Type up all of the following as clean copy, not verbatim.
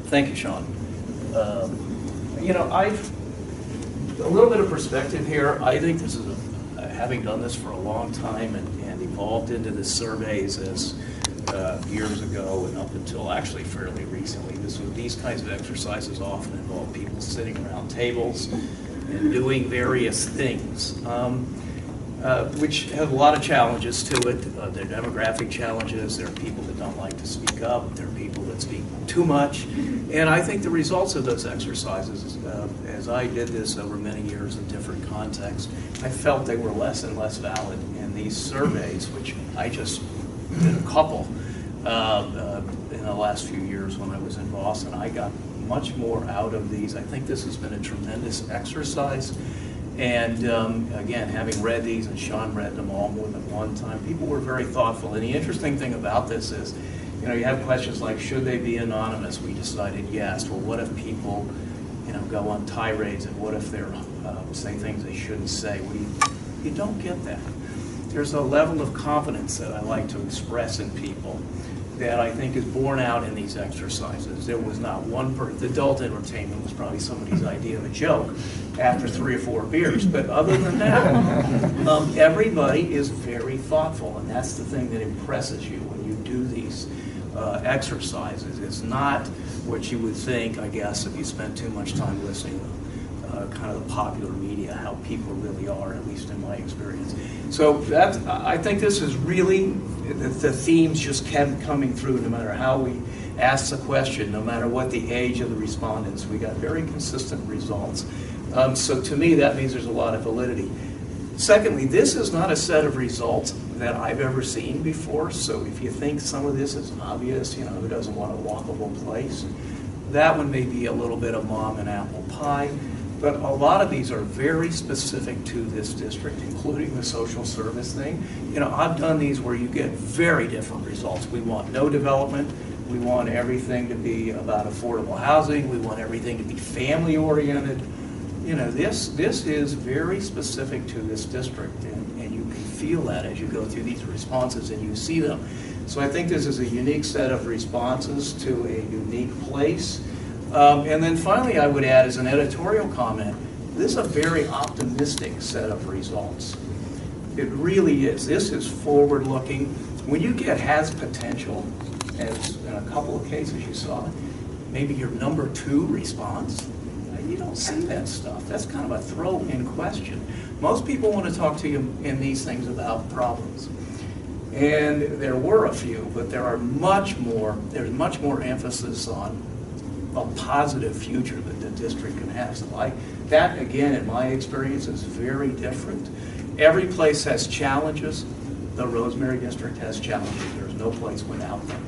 Thank you, Sean. You know, a little bit of perspective here. I think this is having done this for a long time and evolved into the surveys as years ago and up until actually fairly recently. These kinds of exercises often involve people sitting around tables and doing various things, which have a lot of challenges to it. There are demographic challenges. There are people that don't like to speak up. There are people that speak too much. And I think the results of those exercises, as I did this over many years in different contexts, I felt they were less and less valid. And these surveys, which I just did a couple in the last few years when I was in Boston, I got much more out of these. I think this has been a tremendous exercise. And again, having read these, and Sean read them all more than one time, people were very thoughtful. And the interesting thing about this is, you know, you have questions like, should they be anonymous? We decided yes. Well, what if people, you know, go on tirades, and what if they're say things they shouldn't say? Well, you don't get that. There's a level of confidence that I like to express in people that I think is borne out in these exercises. There was not one person. Adult entertainment was probably somebody's idea of a joke after 3 or 4 beers, but other than that, everybody is very thoughtful, and that's the thing that impresses you when you do these exercises. It's not what you would think, I guess, if you spent too much time listening to kind of the popular media, how people really are, at least in my experience. So I think this is really, the themes just kept coming through no matter how we asked the question, no matter what the age of the respondents. We got very consistent results. So to me, that means there's a lot of validity. Secondly, this is not a set of results that I've ever seen before. So if you think some of this is obvious, you know, who doesn't want a walkable place? That one may be a little bit of mom and apple pie. But a lot of these are very specific to this district, including the social service thing. You know, I've done these where you get very different results. We want no development. We want everything to be about affordable housing. We want everything to be family-oriented. You know, this is very specific to this district, and you can feel that as you go through these responses and you see them. So I think this is a unique set of responses to a unique place. And then finally, I would add as an editorial comment, this is a very optimistic set of results. It really is. This is forward-looking. When you get has potential, as in a couple of cases you saw, maybe your number 2 response, you don't see that stuff. That's kind of a throw-in question. Most people want to talk to you in these things about problems. And there were a few, but there's much more emphasis on a positive future that the district can have. So that, again, in my experience, is very different. Every place has challenges. The Rosemary District has challenges. There's no place without them.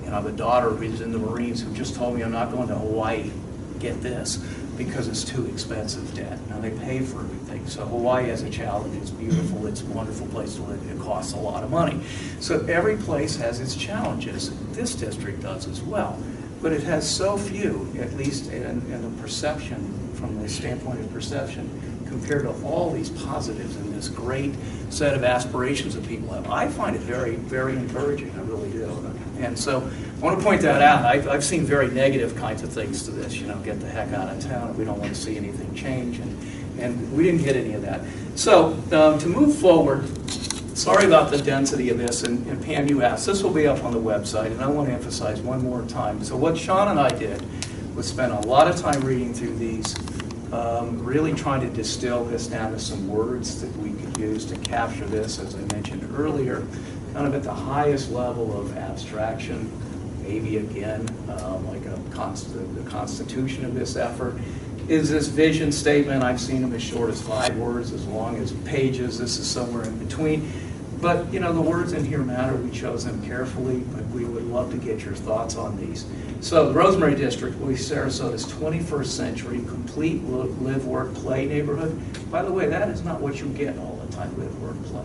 You know, I have a daughter who's in the Marines who just told me, I'm not going to Hawaii, get this, because it's too expensive, Dad. Now, they pay for everything. So Hawaii has a challenge. It's beautiful. It's a wonderful place to live. It costs a lot of money. So every place has its challenges. This district does as well. But it has so few, at least in the perception, from the standpoint of perception, compared to all these positives and this great set of aspirations that people have. I find it very, very encouraging. I really do. And so I want to point that out. I've seen very negative kinds of things to this. You know, get the heck out of town. We don't want to see anything change. And we didn't get any of that. So to move forward, sorry about the density of this, and Pam, you asked. This will be up on the website, and I want to emphasize one more time. So what Sean and I did was spend a lot of time reading through these, really trying to distill this down to some words that we could use to capture this, as I mentioned earlier, kind of at the highest level of abstraction, maybe again, like the constitution of this effort. Is this vision statement. I've seen them as short as 5 words, as long as pages. This is somewhere in between. But, you know, the words in here matter. We chose them carefully, but we would love to get your thoughts on these. So the Rosemary District will be Sarasota's 21st century complete live, work, play neighborhood. By the way, that is not what you get all the time, live, work, play.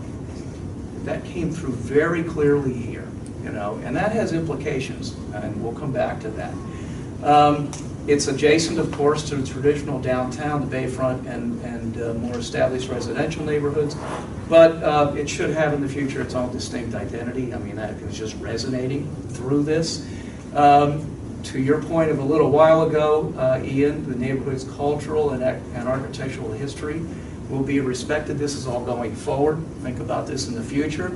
That came through very clearly here, you know, and that has implications, and we'll come back to that. It's adjacent, of course, to the traditional downtown, the Bayfront, and more established residential neighborhoods. But it should have in the future its own distinct identity. I mean, that is just resonating through this. To your point of a little while ago, Ian, the neighborhood's cultural and architectural history will be respected. This is all going forward. Think about this in the future.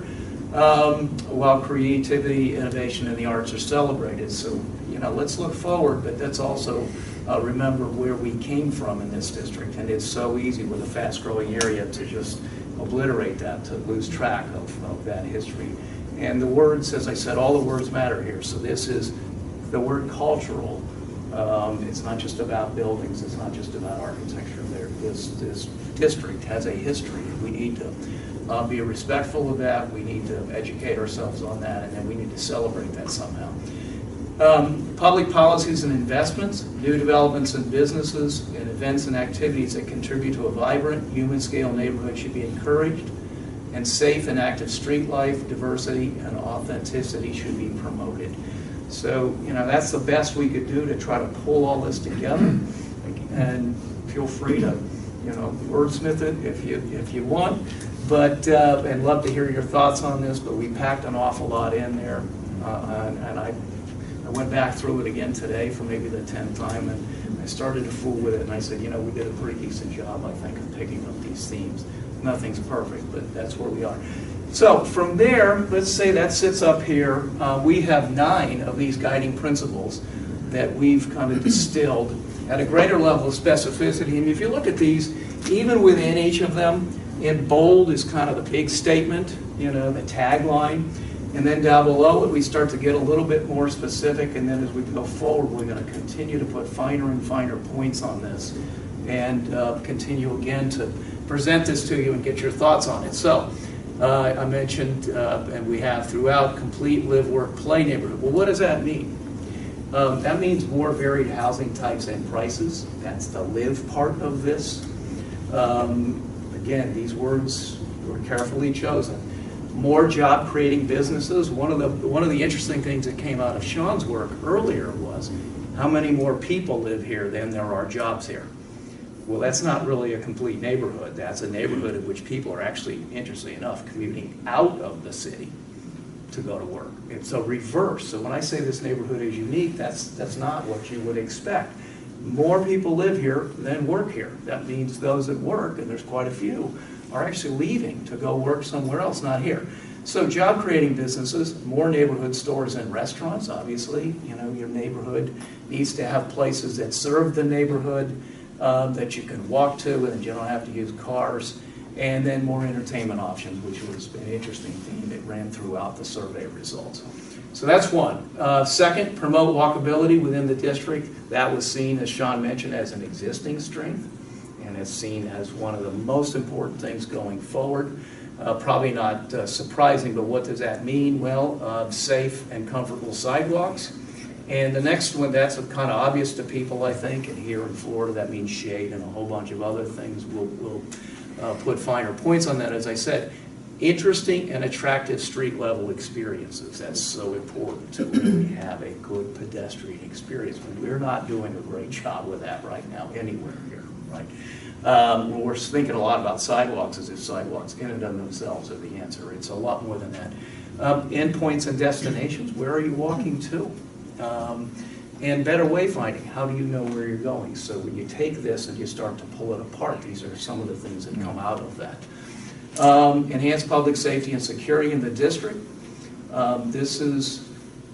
While creativity, innovation, and the arts are celebrated. So, let's look forward, but let's also remember where we came from in this district. And it's so easy with a fast-growing area to just obliterate that, to lose track of that history. And the words, as I said, all the words matter here. So this is the word cultural. It's not just about buildings. It's not just about architecture. This district has a history. We need to be respectful of that. We need to educate ourselves on that, and then we need to celebrate that somehow. Public policies and investments, new developments in businesses, and events and activities that contribute to a vibrant, human-scale neighborhood should be encouraged, and safe and active street life, diversity, and authenticity should be promoted. So, that's the best we could do to try to pull all this together. And feel free to, wordsmith it if you want. But and love to hear your thoughts on this. But we packed an awful lot in there, and I went back through it again today for maybe the 10th time, and I started to fool with it. And I said, we did a pretty decent job, I think, of picking up these themes. Nothing's perfect, but that's where we are. So from there, let's say that sits up here. We have 9 of these guiding principles that we've kind of distilled at a greater level of specificity. And if you look at these, even within each of them, in bold is kind of the big statement, the tagline. And then down below it, we start to get a little bit more specific. And then as we go forward, we're going to continue to put finer and finer points on this and continue again to present this to you and get your thoughts on it. So I mentioned, and we have throughout, complete live, work, play neighborhood. Well, what does that mean? That means more varied housing types and prices. That's the live part of this. Again, these words were carefully chosen. More job-creating businesses. One of the interesting things that came out of Sean's work earlier was how many more people live here than there are jobs here. Well, that's not really a complete neighborhood. That's a neighborhood in which people are actually, interestingly enough, commuting out of the city to go to work. It's a reverse. So when I say this neighborhood is unique, that's not what you would expect. More people live here than work here. That means those that work, and there's quite a few, are actually leaving to go work somewhere else, not here. So job-creating businesses, more neighborhood stores and restaurants, obviously. Your neighborhood needs to have places that serve the neighborhood, that you can walk to and you don't have to use cars. And then more entertainment options, which was an interesting theme that ran throughout the survey results. So that's one. Second, promote walkability within the district. That was seen, as Sean mentioned, as an existing strength, and it's seen as one of the most important things going forward. Probably not surprising, but what does that mean? Well, safe and comfortable sidewalks. And the next one, that's kind of obvious to people, I think, and here in Florida, that means shade and a whole bunch of other things. We'll put finer points on that, as I said. Interesting and attractive street level experiences. That's so important to really have a good pedestrian experience. We're not doing a great job with that right now anywhere here, right? We're thinking a lot about sidewalks as if sidewalks in and of themselves are the answer. It's a lot more than that. Endpoints and destinations. Where are you walking to? And better wayfinding. How do you know where you're going? So when you take this and you start to pull it apart, these are some of the things that come out of that. Enhance public safety and security in the district. This is,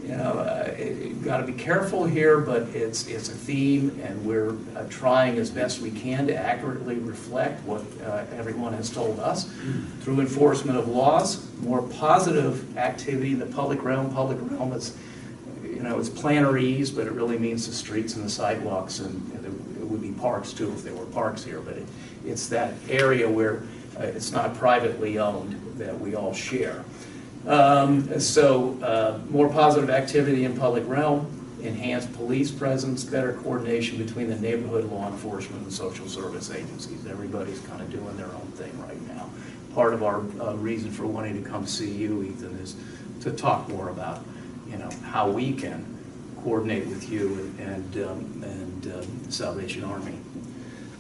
you've got to be careful here, but it's a theme, and we're trying as best we can to accurately reflect what everyone has told us through enforcement of laws. More positive activity in the public realm. Public realm is, it's planeries, but it really means the streets and the sidewalks, and it would be parks too if there were parks here, but it's that area where it's not privately owned that we all share. More positive activity in public realm, enhanced police presence, better coordination between the neighborhood, law enforcement, and social service agencies. Everybody's kind of doing their own thing right now. Part of our reason for wanting to come see you, Ethan, is to talk more about how we can coordinate with you and Salvation Army.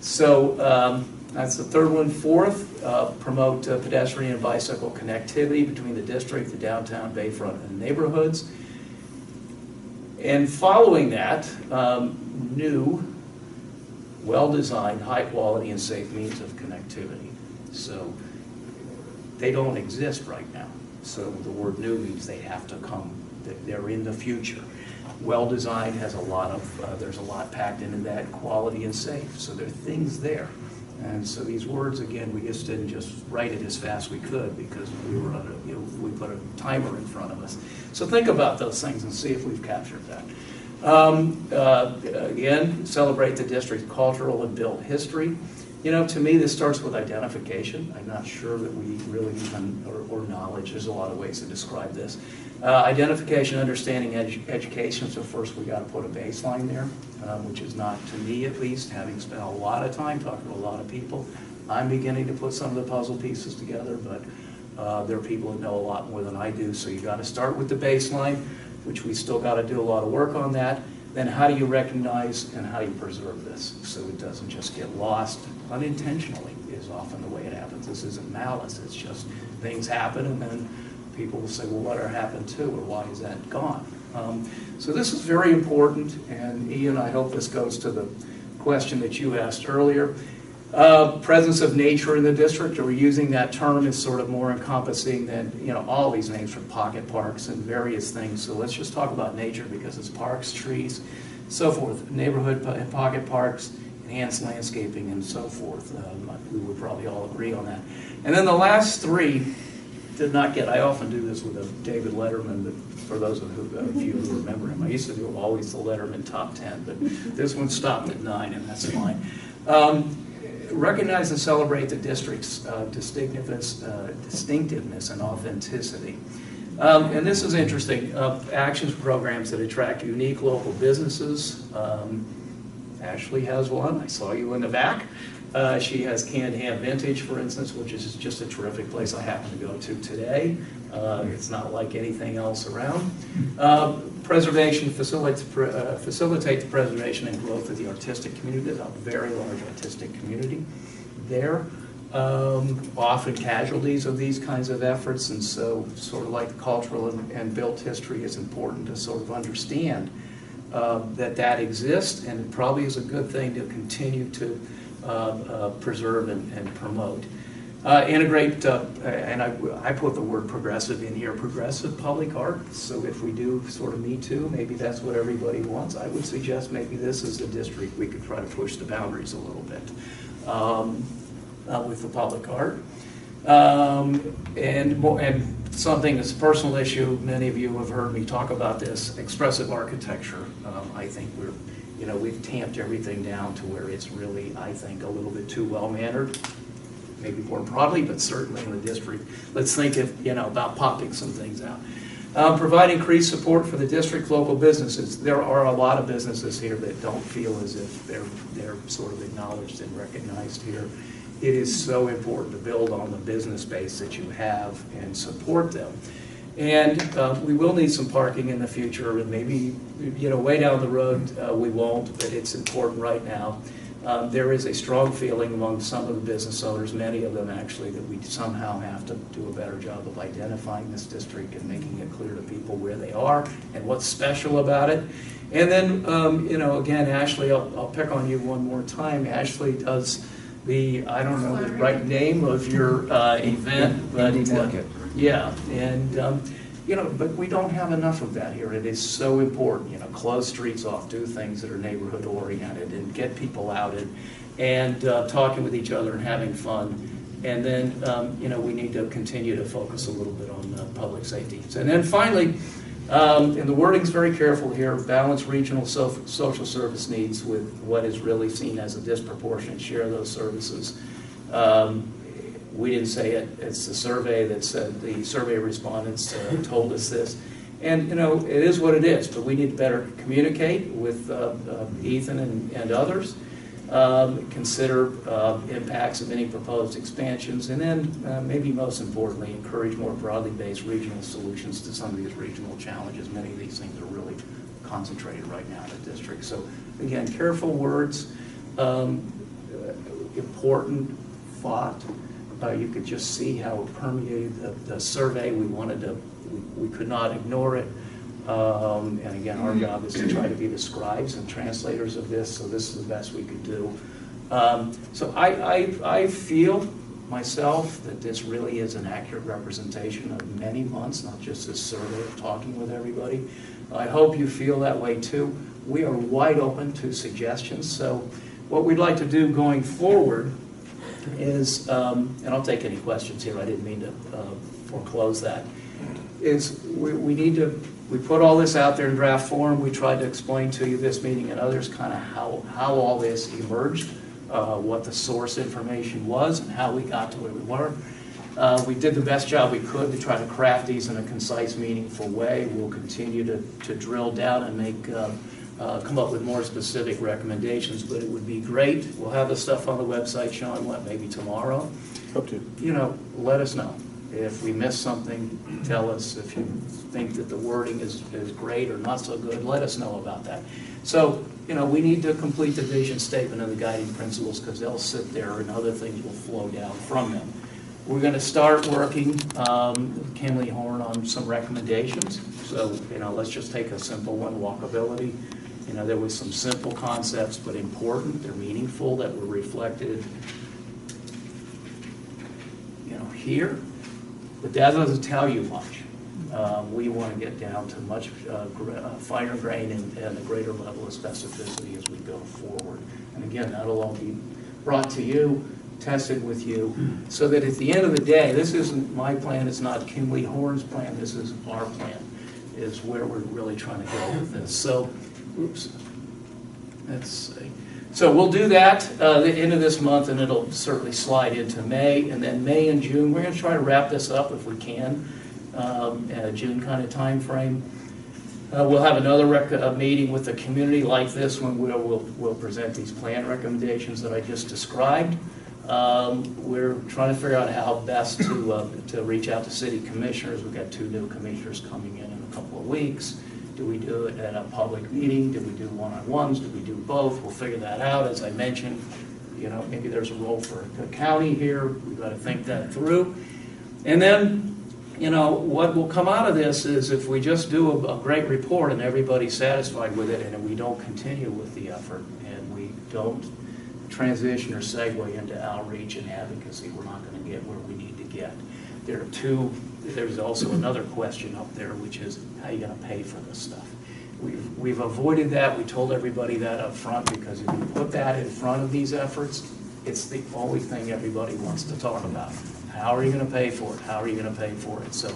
So that's the third one. Fourth, promote pedestrian and bicycle connectivity between the district, the downtown, bayfront, and neighborhoods. And following that, new, well-designed, high-quality, and safe means of connectivity. So they don't exist right now. So the word new means they have to come. They're in the future. Well-designed has a lot of, there's a lot packed into that, quality and safe. So there are things there. And so these words, again, we just didn't just write it as fast as we could because we were on a, we put a timer in front of us. So think about those things and see if we've captured that. Again, celebrate the district's cultural and built history. To me, this starts with identification. I'm not sure that we really even, or knowledge, there's a lot of ways to describe this. Identification, understanding, education. So first we got to put a baseline there, which is not, to me at least, having spent a lot of time talking to a lot of people. I'm beginning to put some of the puzzle pieces together, but there are people that know a lot more than I do. So you got to start with the baseline, which we still got to do a lot of work on that. Then how do you recognize and how do you preserve this so it doesn't just get lost unintentionally is often the way it happens. This isn't malice, it's just things happen and then people will say, well, what happened to, or why is that gone? So this is very important, and Ian, I hope this goes to the question that you asked earlier. Presence of nature in the district, or using that term is sort of more encompassing than all these names from pocket parks and various things. So let's just talk about nature because it's parks, trees, so forth. Neighborhood and pocket parks, enhanced landscaping, and so forth. We would probably all agree on that. And then the last three did not get. I often do this with a David Letterman, but for those of you who remember him, I used to do always the Letterman top 10, but this one stopped at 9, and that's fine. Recognize and celebrate the district's distinctiveness and authenticity. And this is interesting. Actions programs that attract unique local businesses. Ashley has one. I saw you in the back. She has Canned Ham Vintage, for instance, which is just a terrific place I happen to go to today. It's not like anything else around. Preservation, facilitate the preservation and growth of the artistic community. There's a very large artistic community there. Often casualties of these kinds of efforts, and so sort of like cultural and built history, it's important to sort of understand that exists, and it probably is a good thing to continue to preserve and promote. Integrate, and I put the word progressive in here, progressive public art. So if we do sort of Me Too, maybe that's what everybody wants. I would suggest maybe this is a district we could try to push the boundaries a little bit with the public art. And something that's a personal issue, many of you have heard me talk about this, expressive architecture. I think we've tamped everything down to where it's really, I think, a little bit too well-mannered. Maybe more broadly, but certainly in the district. Let's think about popping some things out. Provide increased support for the district local businesses. There are a lot of businesses here that don't feel as if they're sort of acknowledged and recognized here. It is so important to build on the business base that you have and support them. And we will need some parking in the future, and maybe way down the road we won't, but it's important right now. There is a strong feeling among some of the business owners, many of them actually, that we somehow have to do a better job of identifying this district and making it clear to people where they are and what's special about it. And then, again, Ashley, I'll pick on you one more time. Ashley does I don't know the right name of your event, but yeah, and but we don't have enough of that here. It is so important, close streets off, do things that are neighborhood oriented, and get people out and talking with each other and having fun. And then, we need to continue to focus a little bit on public safety. And then finally, and the wording's very careful here, balance regional social service needs with what is really seen as a disproportionate share of those services. We didn't say it, it's the survey that said, the survey respondents told us this. And it is what it is, but we need to better communicate with Ethan and others, consider impacts of any proposed expansions, and then maybe most importantly, encourage more broadly based regional solutions to some of these regional challenges. Many of these things are really concentrated right now in the district. So again, careful words, important thought. You could just see how it permeated the survey. We could not ignore it. And again, our job is to try to be the scribes and translators of this, so this is the best we could do. So I feel myself that this really is an accurate representation of many months, not just this survey of talking with everybody. I hope you feel that way too. We are wide open to suggestions, so what we'd like to do going forward is, and I'll take any questions here, I didn't mean to foreclose that, is we put all this out there in draft form. We tried to explain to you this meeting and others kind of how all this emerged, what the source information was and how we got to where we were. We did the best job we could to try to craft these in a concise, meaningful way. We'll continue to drill down and make come up with more specific recommendations, but it would be great. We'll have the stuff on the website, Sean, maybe tomorrow? Hope to. You know, let us know. If we miss something, tell us. If you think that the wording is great or not so good, let us know about that. So, you know, we need to complete the vision statement and the guiding principles because they'll sit there and other things will flow down from them. We're going to start working with Kimley Horn on some recommendations. So, you know, let's just take a simple one, walkability. You know, there was some simple concepts, but important. They're meaningful, that were reflected, you know, here. But that doesn't tell you much. We want to get down to much finer grain and a greater level of specificity as we go forward. And again, that'll all be brought to you, tested with you, so that at the end of the day, this isn't my plan, it's not Kimley Horn's plan, this is our plan, is where we're really trying to go with this. So, oops, let's see. So we'll do that the end of this month, and it'll certainly slide into May, and then May and June. We're going to try to wrap this up if we can, at a June kind of time frame. We'll have another meeting with the community like this one where we'll present these plan recommendations that I just described. We're trying to figure out how best to reach out to city commissioners. We've got 2 new commissioners coming in a couple of weeks. Do we do it at a public meeting? Do we do one-on-ones? Do we do both? We'll figure that out. As I mentioned, you know, maybe there's a role for the county here. We've got to think that through. And then, you know, what will come out of this is if we just do a great report and everybody's satisfied with it, and we don't continue with the effort and we don't transition or segue into outreach and advocacy, we're not going to get where we need to get. There's also another question up there, which is how are you going to pay for this stuff? We've avoided that. We told everybody that up front because if you put that in front of these efforts, it's the only thing everybody wants to talk about. How are you going to pay for it? How are you going to pay for it? So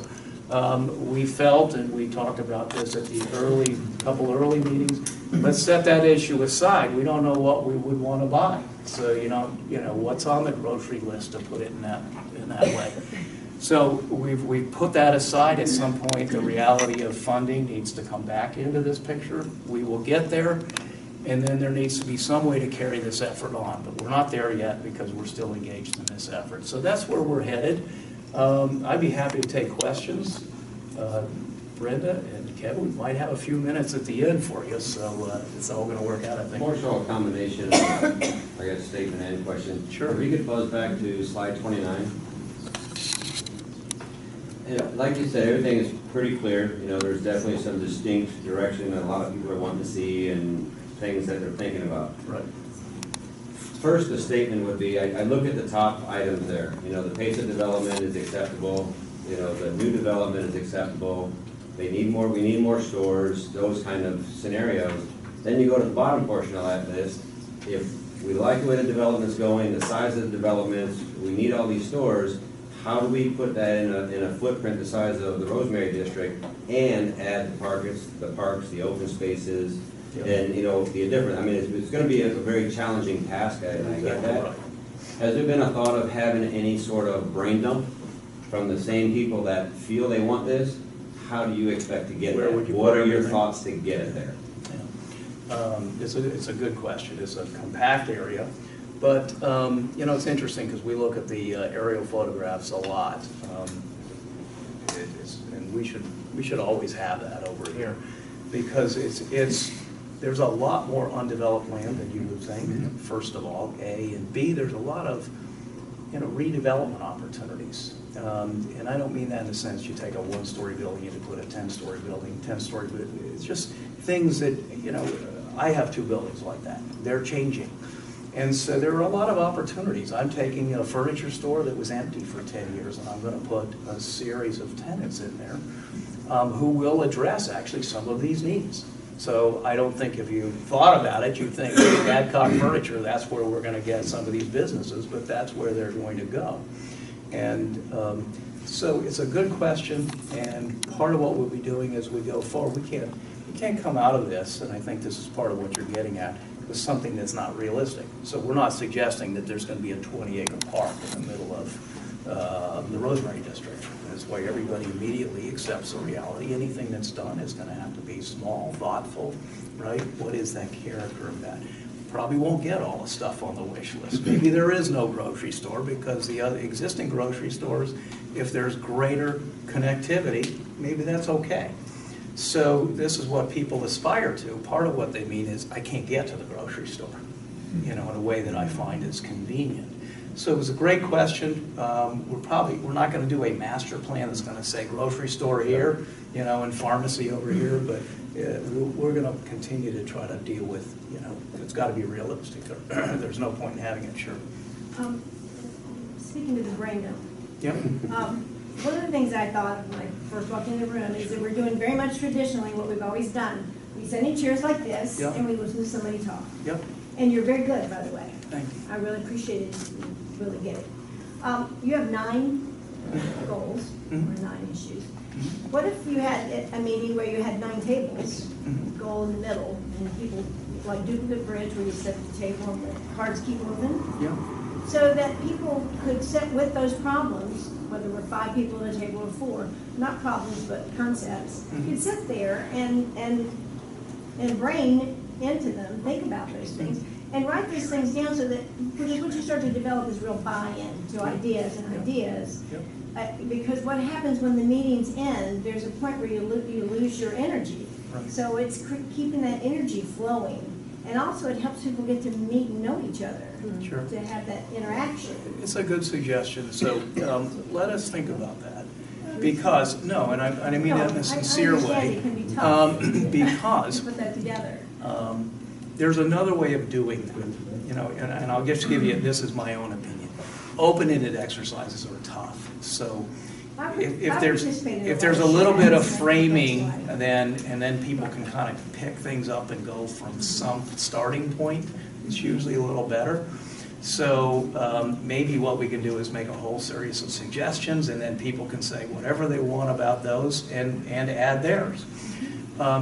we felt, and we talked about this at the couple early meetings, let's set that issue aside. We don't know what we would want to buy. So, you know what's on the grocery list to put it in that way. So we've put that aside. At some point, the reality of funding needs to come back into this picture. We will get there, and then there needs to be some way to carry this effort on. But we're not there yet because we're still engaged in this effort. So that's where we're headed. I'd be happy to take questions. Brenda and Kevin, we might have a few minutes at the end for you, so it's all going to work out, I think. More so a combination of, I guess, statement and question. Sure. If we could buzz back to slide 29. Yeah, like you said, everything is pretty clear. You know, there's definitely some distinct direction that a lot of people are wanting to see and things that they're thinking about. Right. First, the statement would be, I look at the top items there. You know, the pace of development is acceptable. You know, the new development is acceptable. We need more stores, those kind of scenarios. Then you go to the bottom portion of that list. If we like the way the development's going, the size of the developments, we need all these stores, how do we put that in a footprint the size of the Rosemary District and add the parks, the open spaces, and, you know, be a different, I mean, it's going to be a very challenging task, I get that. Right. Has there been a thought of having any sort of brain dump from the same people that feel they want this? How do you expect to get it? What are your thoughts to get it there? Yeah. It's a good question. It's a compact area. But, you know, it's interesting because we look at the aerial photographs a lot. And we should always have that over here because there's a lot more undeveloped land than you would think, first of all, A. And B, there's a lot of redevelopment opportunities. And I don't mean that in the sense you take a one-story building and you put a 10-story building, 10-story, it's just things that, I have 2 buildings like that. They're changing. And so there are a lot of opportunities. I'm taking a furniture store that was empty for 10 years, and I'm going to put a series of tenants in there who will address actually some of these needs. So I don't think if you thought about it, you think, hey, Adcock Furniture, that's where we're going to get some of these businesses, but that's where they're going to go. And so it's a good question, and part of what we'll be doing as we go forward, we can't come out of this, and I think this is part of what you're getting at, with something that's not realistic. So we're not suggesting that there's going to be a 20-acre park in the middle of the Rosemary District. That's why everybody immediately accepts the reality. Anything that's done is going to have to be small, thoughtful, right? What is that character of that? Probably won't get all the stuff on the wish list. Maybe there is no grocery store because the other existing grocery stores, if there's greater connectivity, maybe that's okay. So this is what people aspire to. Part of what they mean is, I can't get to the grocery store, in a way that I find is convenient. So it was a great question. We're not going to do a master plan that's going to say grocery store here, and pharmacy over here, but we're going to continue to try to deal with, it's got to be realistic. There's no point in having it, sure. Speaking to the brain dump. Yep. One of the things I thought when I first walked in the room is that we're doing very much traditionally what we've always done. We sit in chairs like this, yep, and we listen to somebody talk. Yep. And you're very good, by the way. Thank you. I really appreciate it. You really get it. You have 9 goals, or 9 issues. What if you had a meeting where you had 9 tables, goal in the middle, and people, like duplicate bridge, where you set the table and the cards keep moving? Yeah. So that people could sit with those problems, whether we're 5 people at a table or 4, not problems but concepts, you'd sit there and brain into them, think about those things, and write these things down so that, because what you start to develop is real buy-in to ideas and ideas. Because what happens when the meetings end, there's a point where you lose your energy. Right. So it's keeping that energy flowing. And also it helps people get to meet and know each other, sure, to have that interaction. It's a good suggestion. So let us think about that. Because, no, and I mean that in a sincere way. It can be tough. Because put that together. There's another way of doing that, and I'll just give you, this is my own opinion. Open-ended exercises are tough. So if there's a little bit of framing, and then people can kind of pick things up and go from some starting point, it's usually a little better. So maybe what we can do is make a whole series of suggestions, and then people can say whatever they want about those and add theirs.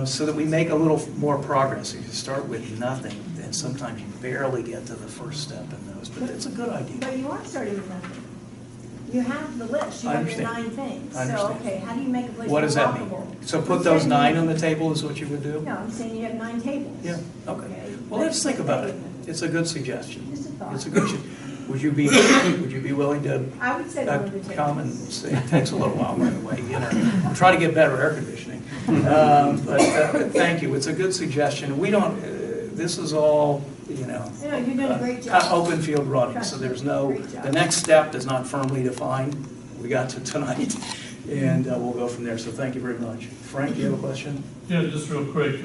So that we make a little more progress. If you start with nothing, then sometimes you barely get to the first step in those, but it's a good idea. But you are starting with nothing. You have the list, you have your 9 things. So, okay, how do you make a place What does that walkable? mean? So put those 9 on the table is what you would do? No, I'm saying you have 9 tables. Yeah, okay. Well, let's think about it. It's a good suggestion. Just a thought. It's a good. Would you be willing to I would say one of the tables. come and say, it takes a little while, by the way. I'm trying to get better air conditioning. But thank you. It's a good suggestion. We don't, this is all, you're doing a great job. kind of open field running, so there's no, the next step is not firmly defined. We got to tonight, and we'll go from there. So thank you very much. Frank, you have a question? Yeah, just real quick.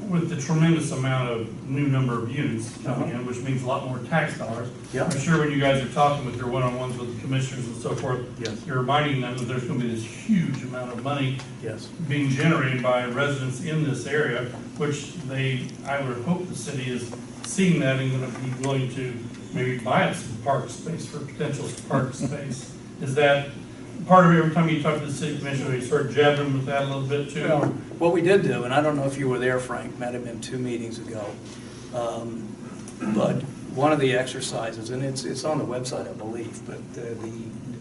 With the tremendous amount of new number of units coming in, which means a lot more tax dollars. Yeah. I'm sure when you guys are talking with your one-on-ones with the commissioners and so forth, yes, you're reminding them that there's going to be this huge amount of money, yes, being generated by residents in this area, which I would hope the city is seeing that and going to be willing to maybe buy us some park space for potential park space. Is that part of it? Every time you talk to the city commissioner, you start jabbing with that a little bit too? Well, what we did do, and I don't know if you were there, Frank, met him in 2 meetings ago, but one of the exercises, and it's on the website, I believe, but the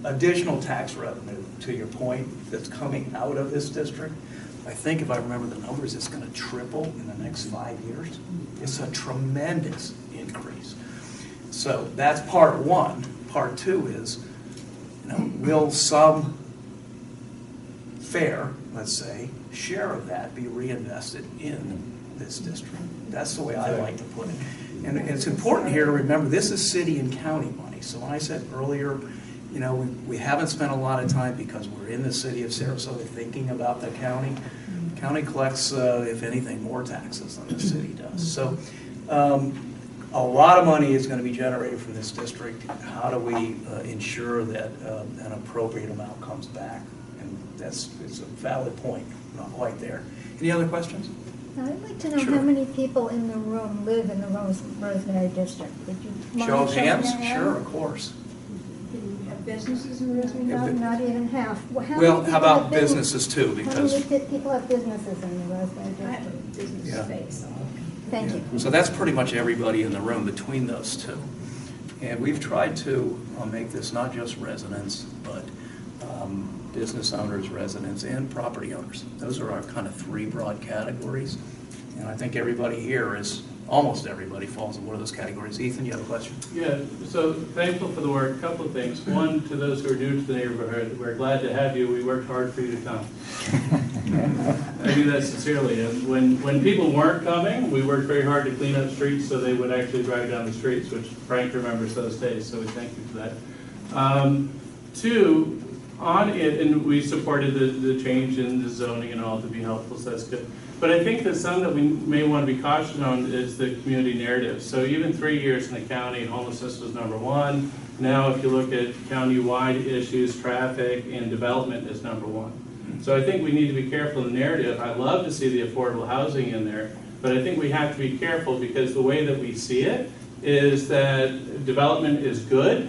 additional tax revenue, to your point, that's coming out of this district, I think if I remember the numbers, it's going to triple in the next 5 years. It's a tremendous increase. So that's part one. Part two is, will some fair, let's say, share of that be reinvested in this district. That's the way I like to put it. And it's important here to remember, this is city and county money. So when I said earlier, you know, we haven't spent a lot of time because we're in the city of Sarasota thinking about the county. County collects, if anything, more taxes than the city does. So a lot of money is going to be generated from this district. How do we ensure that an appropriate amount comes back? And it's a valid point, not quite there. Any other questions? Now, I'd like to know Sure. how many people in the room live in the Rosemary district. Would you mind Show of showing hands? your hand? Sure, of course. Do you have businesses in Rosemary? Yeah, No, not even half. Well, how Well, many how people about have business- businesses too? How Because many people have businesses in the Rosemary I have district? a business Yeah. space, so. Thank you. So that's pretty much everybody in the room between those two. And we've tried to make this not just residents, but business owners, residents, and property owners. Those are our kind of three broad categories. And I think everybody here almost everybody falls in one of those categories. Ethan, you have a question? Yeah, so thankful for the work. A couple of things. One, to those who are new to the neighborhood, we're glad to have you. We worked hard for you to come. I do that sincerely. And when people weren't coming, we worked very hard to clean up streets so they would actually drive down the streets, which Frank remembers those days, so we thank you for that. Two, on it, and we supported the change in the zoning and all to be helpful, so that's good. But I think that some that we may want to be cautious on is the community narrative. So even 3 years in the county, homelessness was #1. Now, if you look at county-wide issues, traffic and development is #1. So I think we need to be careful in the narrative. I love to see the affordable housing in there, but I think we have to be careful because the way that we see it is that development is good,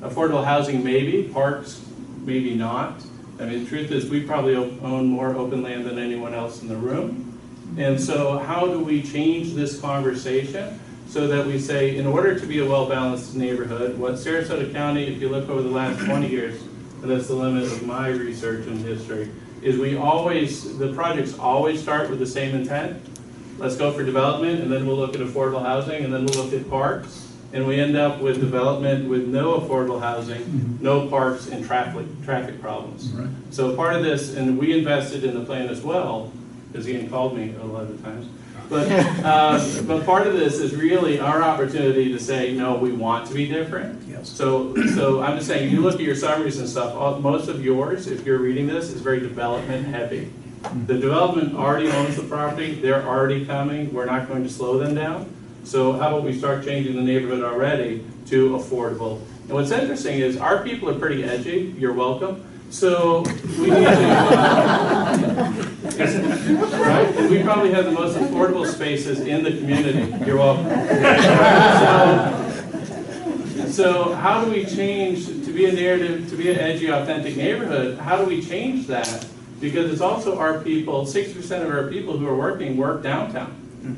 affordable housing maybe, parks maybe not. I mean, the truth is we probably own more open land than anyone else in the room. And so how do we change this conversation so that we say, in order to be a well-balanced neighborhood, what Sarasota County, if you look over the last 20 years, and that's the limit of my research and history, is the projects always start with the same intent. Let's go for development, and then we'll look at affordable housing, and then we'll look at parks. And we end up with development with no affordable housing, no parks, and traffic problems. Right. So part of this, and we invested in the plan as well, because Ian called me a lot of times. But part of this is really our opportunity to say, no, we want to be different. Yes. So I'm just saying, you look at your summaries and stuff, most of yours, if you're reading this, is very development heavy. The development already owns the property, they're already coming, we're not going to slow them down. So how about we start changing the neighborhood already to affordable? And what's interesting is our people are pretty edgy, you're welcome. So we need to, right? And we probably have the most affordable spaces in the community. You're welcome. So how do we change, to be a narrative, to be an edgy, authentic neighborhood, how do we change that? Because it's also our people, 60% of our people who are work downtown.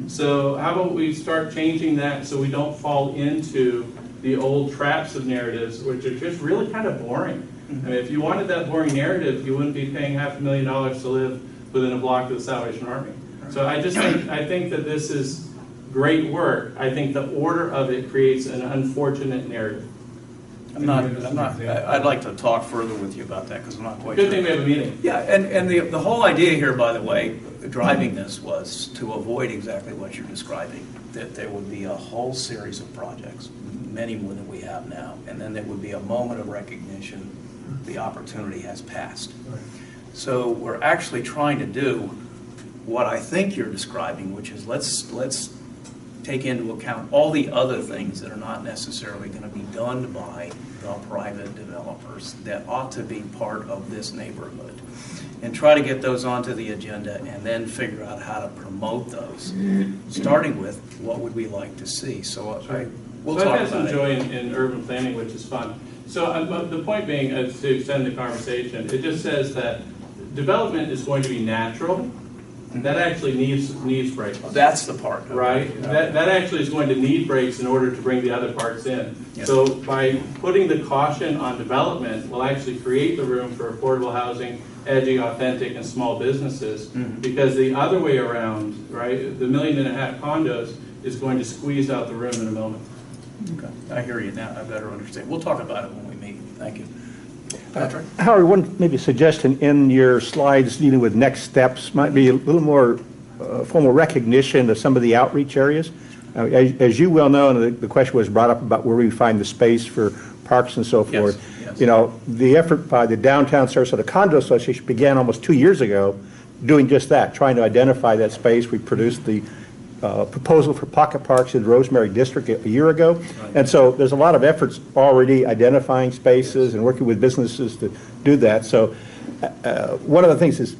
So how about we start changing that so we don't fall into the old traps of narratives, which are just really kind of boring. I mean, if you wanted that boring narrative, you wouldn't be paying $500,000 to live within a block of the Salvation Army. So I think that this is great work. I think the order of it creates an unfortunate narrative. I'd like to talk further with you about that because I'm not quite sure. Good thing we have a meeting. Yeah, and the whole idea here, by the way, driving this was to avoid exactly what you're describing, that there would be a whole series of projects, many more than we have now, and then there would be a moment of recognition, the opportunity has passed. So we're actually trying to do what I think you're describing, which is let's take into account all the other things that are not necessarily going to be done by the private developers that ought to be part of this neighborhood, and try to get those onto the agenda and then figure out how to promote those, starting with what would we like to see. So we'll talk about it. So I've had some joy in urban planning, which is fun. So the point being, to extend the conversation, it just says that development is going to be natural. That actually needs breaks. That's the part. Right? Yeah. That actually is going to need breaks in order to bring the other parts in. Yeah. So by putting the caution on development, we'll actually create the room for affordable housing, edgy, authentic, and small businesses. Because the other way around, right, the 1.5 million condos is going to squeeze out the room in a moment. Okay. I hear you now. I better understand. We'll talk about it when we meet. Thank you. Patrick? Howard, one maybe suggestion in your slides dealing with next steps might be a little more formal recognition of some of the outreach areas. As you well know, and the question was brought up about where we find the space for parks and so forth. Yes. You know, the effort by the Downtown Sarasota Condo Association began almost 2 years ago doing just that, trying to identify that space. We produced the proposal for pocket parks in the Rosemary District a year ago. Right. And so there's a lot of efforts already identifying spaces and working with businesses to do that. So one of the things is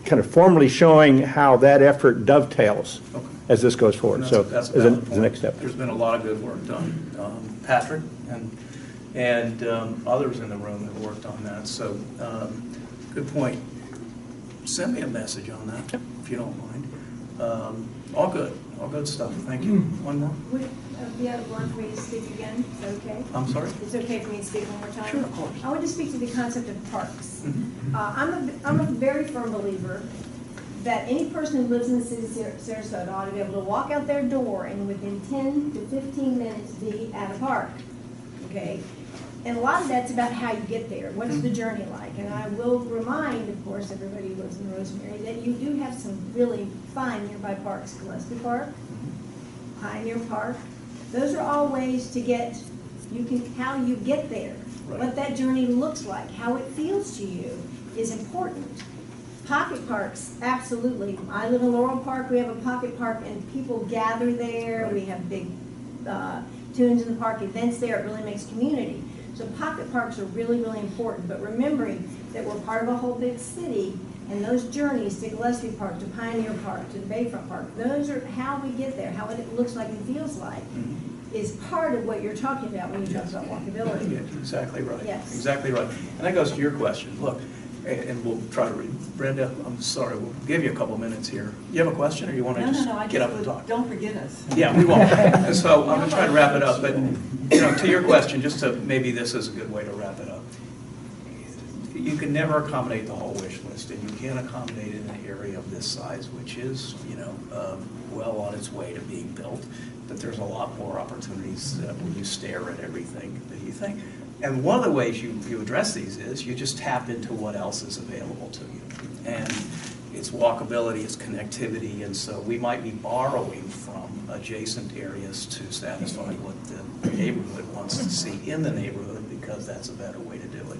kind of formally showing how that effort dovetails as this goes forward. So That's as a a valid point. next step. There's been a lot of good work done. Patrick and others in the room have worked on that. So good point. Send me a message on that, if you don't mind. All good stuff. Thank you. One more? Would you have one for me to speak again? Is that okay? I'm sorry? It's okay for me to speak one more time? Sure, of course. I want to speak to the concept of parks. Mhm. I'm a very firm believer that any person who lives in the city of Sarasota ought to be able to walk out their door and within 10 to 15 minutes be at a park, okay? And a lot of that's about how you get there. What's the journey like? And I will remind, of course, everybody who lives in Rosemary that you do have some really fine nearby parks. Gillespie Park, Pioneer Park. Those are all ways to get, how you get there. Right. What that journey looks like, how it feels to you is important. Pocket parks, absolutely. I live in Laurel Park, we have a pocket park and people gather there. Right. We have big tunes in the park, events there, it really makes community. So pocket parks are really, really important, but remembering that we're part of a whole big city, and those journeys to Gillespie Park, to Pioneer Park, to the Bayfront Park, those are how we get there, how it looks like and feels like, is part of what you're talking about when you talk about walkability. Yeah, exactly right. Yes. Exactly right. And that goes to your question. Look, and we'll try to read. Brenda, I'm sorry, we'll give you a couple minutes here. You have a question, or you want to just get up and talk? Don't forget us. Yeah, we won't. And so I'm going to try to wrap it up, but to your question, just to maybe this is a good way to wrap it up. You can never accommodate the whole wish list, and you can't accommodate in an area of this size, which is, well on its way to being built. But there's a lot more opportunities when you stare at everything that you think. And one of the ways you address these is you just tap into what else is available to you. And it's walkability, it's connectivity, and so we might be borrowing from adjacent areas to satisfy what the neighborhood wants to see in the neighborhood, because that's a better way to do it.